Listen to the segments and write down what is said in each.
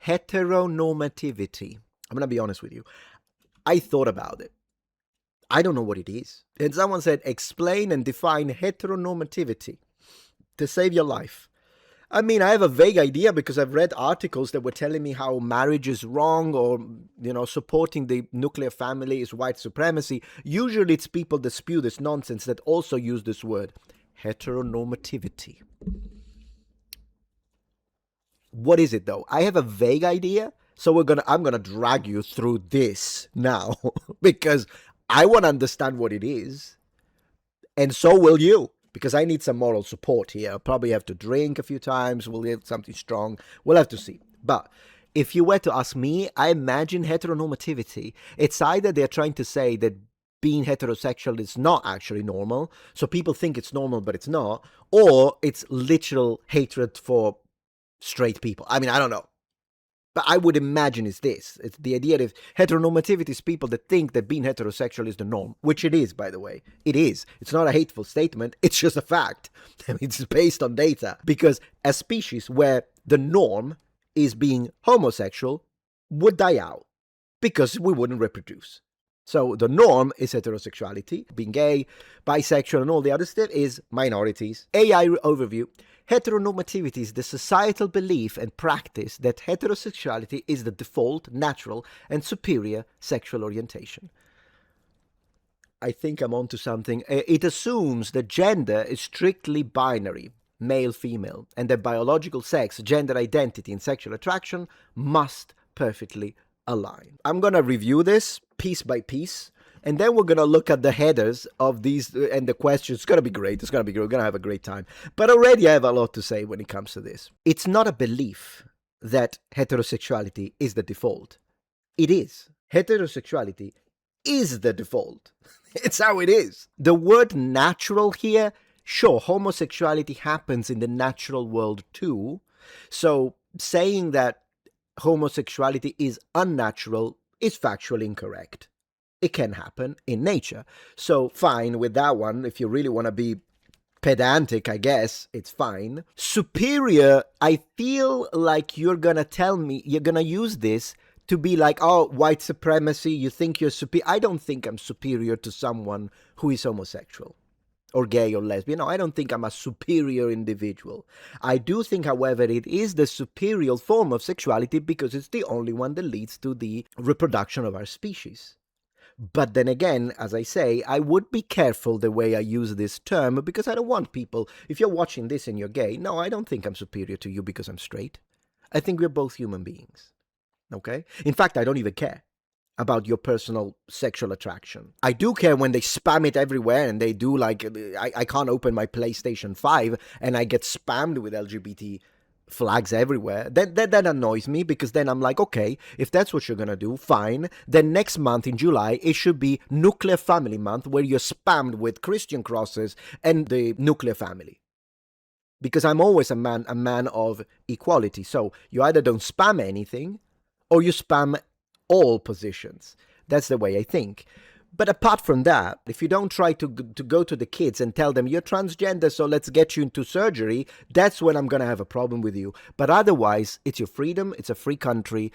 Heteronormativity. I'm going to be honest with you. I thought about it. I don't know what it is. And someone said, explain and define heteronormativity to save your life. I mean, I have a vague idea because I've read articles that were telling me how marriage is wrong or, supporting the nuclear family is white supremacy. Usually it's people that spew this nonsense that also use this word, heteronormativity. What is it though? I have a vague idea, so I'm gonna drag you through this now because I want to understand what it is, and so will you. Because I need some moral support here. I'll probably have to drink a few times. We'll get something strong. We'll have to see. But if you were to ask me, I imagine heteronormativity. It's either they're trying to say that being heterosexual is not actually normal, so people think it's normal, but it's not, or it's literal hatred for straight people. I mean, I don't know. But I would imagine it's this. It's the idea that heteronormativity is people that think that being heterosexual is the norm, which it is, by the way. It is. It's not a hateful statement. It's just a fact. I mean, it's based on data. Because a species where the norm is being homosexual would die out because we wouldn't reproduce. So the norm is heterosexuality. Being gay, bisexual, and all the other stuff is minorities. AI overview. Heteronormativity is the societal belief and practice that heterosexuality is the default, natural, and superior sexual orientation. I think I'm onto something. It assumes that gender is strictly binary, male, female, and that biological sex, gender identity, and sexual attraction must perfectly align. I'm going to review this piece by piece. And then we're going to look at the headers of these and the questions. It's going to be great. It's going to be great. We're going to have a great time. But already I have a lot to say when it comes to this. It's not a belief that heterosexuality is the default. It is. Heterosexuality is the default. It's how it is. The word natural here, sure, homosexuality happens in the natural world too. So saying that homosexuality is unnatural is factually incorrect. It can happen in nature. So fine with that one. If you really want to be pedantic, I guess it's fine. Superior, I feel like you're going to tell me, you're going to use this to be like, oh, white supremacy, you think you're superior. I don't think I'm superior to someone who is homosexual or gay or lesbian. No, I don't think I'm a superior individual. I do think, however, it is the superior form of sexuality because it's the only one that leads to the reproduction of our species. But then again, as I say, I would be careful the way I use this term because I don't want people, if you're watching this and you're gay, no, I don't think I'm superior to you because I'm straight. I think we're both human beings. Okay? In fact, I don't even care about your personal sexual attraction. I do care when they spam it everywhere and they do like, I can't open my PlayStation 5 and I get spammed with LGBT flags everywhere. That annoys me because then I'm like, okay, if that's what you're gonna do, fine. Then next month in July, it should be Nuclear Family Month where you're spammed with Christian crosses and the nuclear family. Because I'm always a man of equality. So you either don't spam anything or you spam all positions. That's the way I think. But apart from that, if you don't try to go to the kids and tell them you're transgender, so let's get you into surgery, that's when I'm going to have a problem with you. But otherwise, it's your freedom. It's a free country.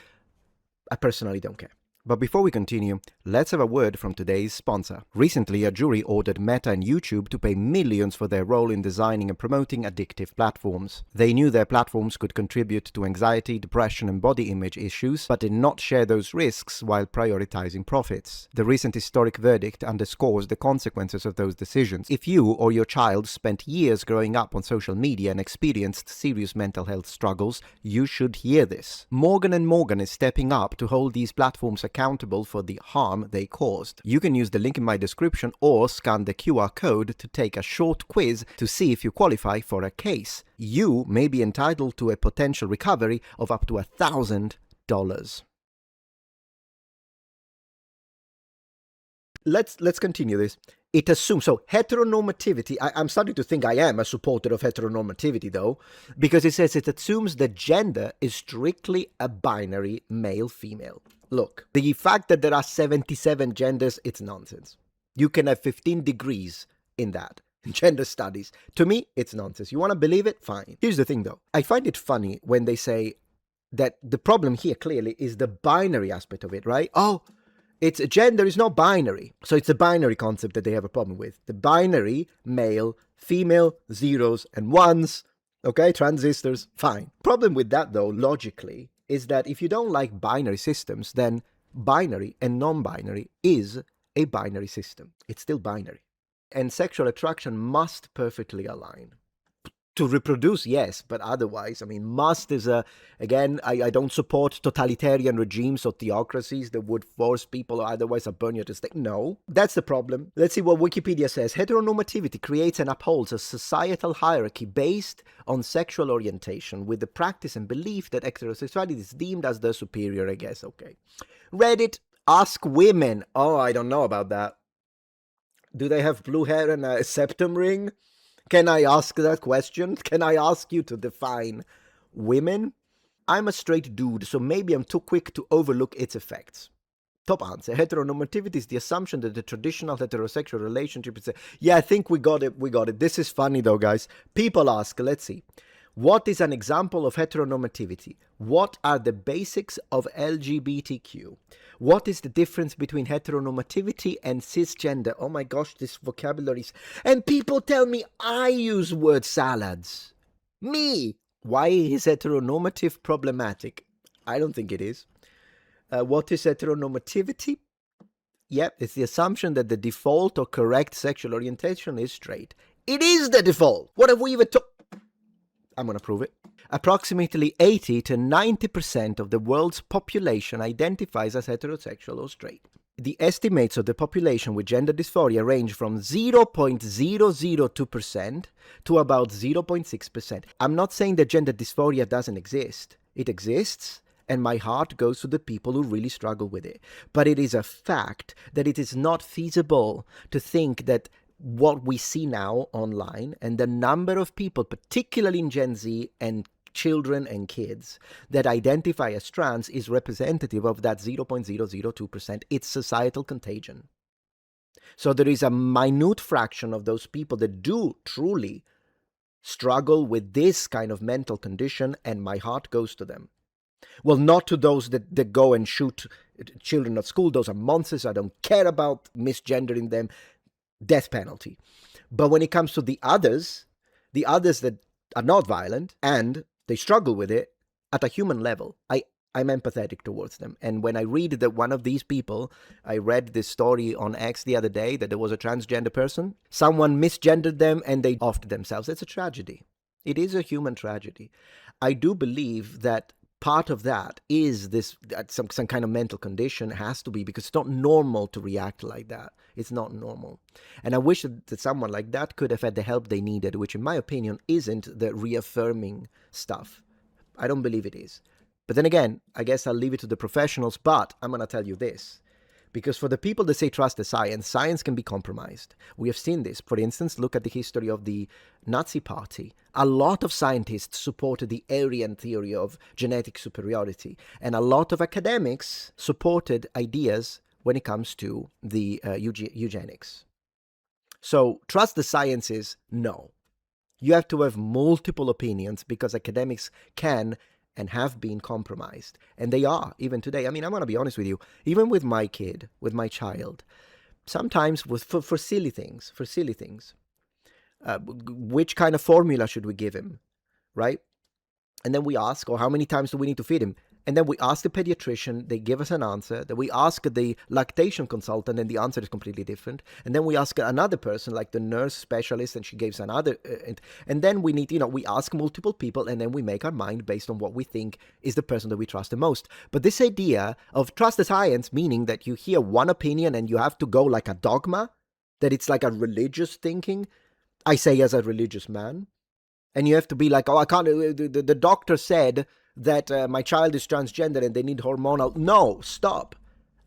I personally don't care. But before we continue, let's have a word from today's sponsor. Recently, a jury ordered Meta and YouTube to pay millions for their role in designing and promoting addictive platforms. They knew their platforms could contribute to anxiety, depression, and body image issues, but did not share those risks while prioritizing profits. The recent historic verdict underscores the consequences of those decisions. If you or your child spent years growing up on social media and experienced serious mental health struggles, you should hear this. Morgan & Morgan is stepping up to hold these platforms accountable for the harm they caused. You can use the link in my description or scan the QR code to take a short quiz to see if you qualify for a case. You may be entitled to a potential recovery of up to $1,000. Let's continue this. It assumes, so heteronormativity, I'm starting to think I am a supporter of heteronormativity though, because it says it assumes that gender is strictly a binary male-female. Look, the fact that there are 77 genders, it's nonsense. You can have 15 degrees in that. Gender studies. To me, it's nonsense. You want to believe it? Fine. Here's the thing though. I find it funny when they say, that the problem here clearly is the binary aspect of it, right? Oh, it's gender is not binary. So it's a binary concept that they have a problem with. The binary, male, female, zeros and ones, okay, transistors, fine. Problem with that though, logically, is that if you don't like binary systems, then binary and non-binary is a binary system. It's still binary. And sexual attraction must perfectly align. To reproduce, yes, but otherwise, I mean, must is again, I don't support totalitarian regimes or theocracies that would force people or otherwise burn you to stake. No, that's the problem. Let's see what Wikipedia says. Heteronormativity creates and upholds a societal hierarchy based on sexual orientation with the practice and belief that heterosexuality is deemed as the superior, I guess, okay. Reddit, ask women. Oh, I don't know about that. Do they have blue hair and a septum ring? Can I ask that question? Can I ask you to define women? I'm a straight dude, so maybe I'm too quick to overlook its effects. Top answer. Heteronormativity is the assumption that the traditional heterosexual relationship is yeah, I think we got it. This is funny though, guys. People ask, let's see. What is an example of heteronormativity? What are the basics of LGBTQ? What is the difference between heteronormativity and cisgender? Oh my gosh, this vocabulary is... And people tell me I use word salads. Me! Why is heteronormative problematic? I don't think it is. What is heteronormativity? Yep, it's the assumption that the default or correct sexual orientation is straight. It is the default! What have we even I'm going to prove it. Approximately 80 to 90% of the world's population identifies as heterosexual or straight. The estimates of the population with gender dysphoria range from 0.002% to about 0.6%. I'm not saying that gender dysphoria doesn't exist. It exists, and my heart goes to the people who really struggle with it. But it is a fact that it is not feasible to think that what we see now online and the number of people, particularly in Gen Z and children and kids, that identify as trans is representative of that 0.002%. It's societal contagion. So there is a minute fraction of those people that do truly struggle with this kind of mental condition, and my heart goes to them. Well, not to those that go and shoot children at school. Those are monsters. I don't care about misgendering them. Death penalty. But when it comes to the others that are not violent and they struggle with it at a human level, I'm empathetic towards them. And when I read that one of these people, I read this story on X the other day that there was a transgender person, someone misgendered them and they offed themselves. It's a tragedy. It is a human tragedy. I do believe that part of that is this some kind of mental condition. It has to be, because it's not normal to react like that. It's not normal. And I wish that someone like that could have had the help they needed, which in my opinion isn't the reaffirming stuff. I don't believe it is. But then again, I guess I'll leave it to the professionals, but I'm going to tell you this. Because for the people that say trust the science, science can be compromised. We have seen this. For instance, look at the history of the Nazi Party. A lot of scientists supported the Aryan theory of genetic superiority. And a lot of academics supported ideas when it comes to the eugenics. So trust the sciences? No. You have to have multiple opinions, because academics can and have been compromised. And they are, even today. I mean, I'm going to be honest with you. Even with my kid, with my child, sometimes for silly things, which kind of formula should we give him, right? And then we ask, or how many times do we need to feed him? And then we ask the pediatrician, they give us an answer. Then we ask the lactation consultant, and the answer is completely different. And then we ask another person, like the nurse specialist, and she gives another. And then we need, we ask multiple people, and then we make our mind based on what we think is the person that we trust the most. But this idea of trust the science, meaning that you hear one opinion and you have to go like a dogma, that it's like a religious thinking, I say as a religious man, and you have to be like, oh, I can't, the doctor said that my child is transgender and they need hormonal. No, stop.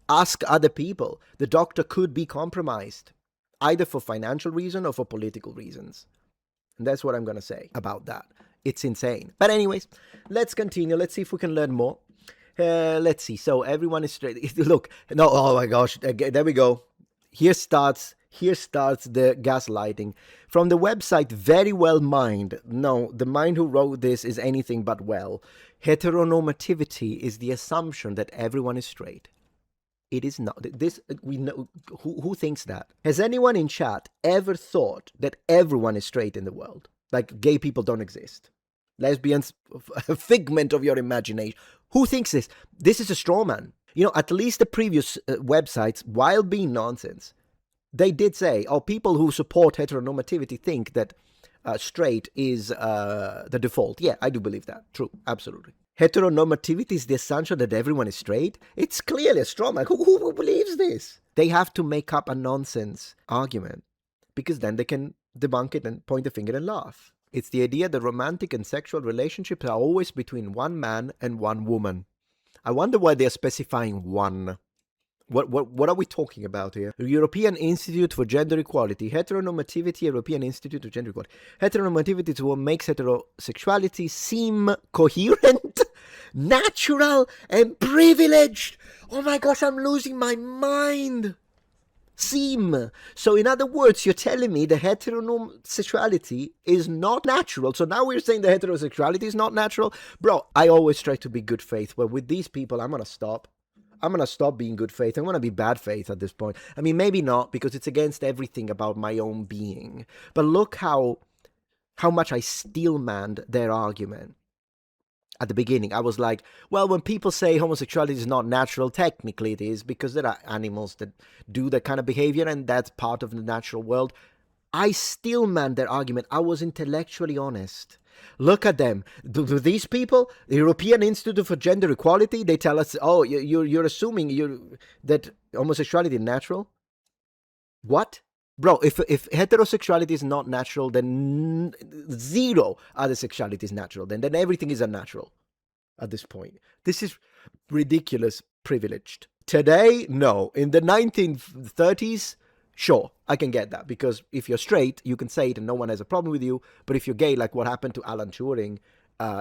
Ask other people. The doctor could be compromised, either for financial reason or for political reasons. And that's what I'm going to say about that. It's insane. But anyways, let's continue. Let's see if we can learn more. Let's see. So everyone is straight. Look, no, oh my gosh. There we go. Here starts Here starts the gaslighting. From the website Very Well Mind. No, the mind who wrote this is anything but well. Heteronormativity is the assumption that everyone is straight. It is not. This we know. Who thinks that? Has anyone in chat ever thought that everyone is straight in the world? Like gay people don't exist. Lesbians, a figment of your imagination. Who thinks this? This is a straw man. You know, at least the previous websites, while being nonsense, they did say, oh, people who support heteronormativity think that straight is the default. Yeah, I do believe that. True, absolutely. Heteronormativity is the assumption that everyone is straight. It's clearly a straw man. Who believes this? They have to make up a nonsense argument because then they can debunk it and point the finger and laugh. It's the idea that romantic and sexual relationships are always between one man and one woman. I wonder why they're specifying one. What are we talking about here? European Institute for Gender Equality. Heteronormativity, European Institute of Gender Equality. Heteronormativity is what makes heterosexuality seem coherent, natural, and privileged. Oh my gosh, I'm losing my mind. Seem. So in other words, you're telling me the heterosexuality is not natural. So now we're saying the heterosexuality is not natural? Bro, I always try to be good faith, but with these people, I'm going to stop. I'm going to stop being good faith. I'm going to be bad faith at this point. I mean, maybe not, because it's against everything about my own being. But look how much I steel-manned their argument. At the beginning, I was like, well, when people say homosexuality is not natural, technically it is, because there are animals that do that kind of behavior, and that's part of the natural world. I still manned their argument. I was intellectually honest. Look at them. These people, the European Institute for Gender Equality, they tell us, oh, you're assuming that homosexuality is natural? What? Bro, if heterosexuality is not natural, then zero other sexuality is natural. Then everything is unnatural at this point. This is ridiculous, privileged. Today, no. In the 1930s, sure, I can get that, because if you're straight, you can say it and no one has a problem with you. But if you're gay, like what happened to Alan Turing,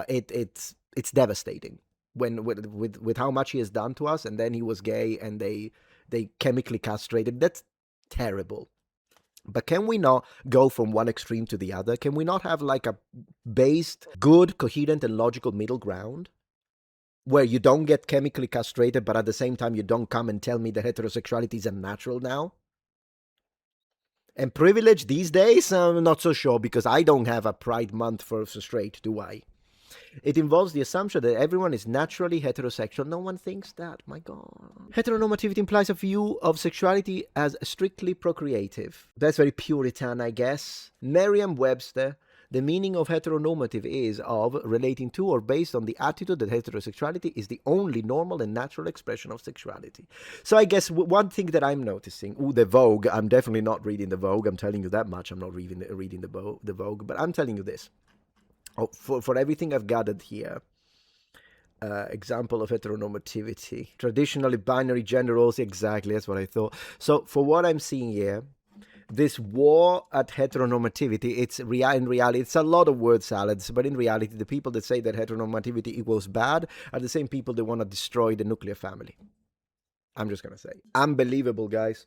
it's devastating. With how much he has done to us, and then he was gay and they chemically castrated. That's terrible. But can we not go from one extreme to the other? Can we not have like a based, good, coherent, and logical middle ground? Where you don't get chemically castrated, but at the same time you don't come and tell me that heterosexuality is unnatural now? And privilege these days? I'm not so sure, because I don't have a Pride Month for straight, do I? It involves the assumption that everyone is naturally heterosexual. No one thinks that, my God. Heteronormativity implies a view of sexuality as strictly procreative. That's very Puritan, I guess. Merriam-Webster, the meaning of heteronormative is of, relating to, or based on the attitude that heterosexuality is the only normal and natural expression of sexuality. So I guess one thing that I'm noticing, the Vogue, I'm definitely not reading the Vogue, I'm telling you that much, I'm not reading the Vogue, but I'm telling you this. For everything I've gathered here, example of heteronormativity, traditionally binary gender roles, exactly, that's what I thought. So for what I'm seeing here, this war at heteronormativity, in reality, it's a lot of word salads, but in reality, the people that say that heteronormativity equals bad are the same people that want to destroy the nuclear family. I'm just going to say. Unbelievable, guys.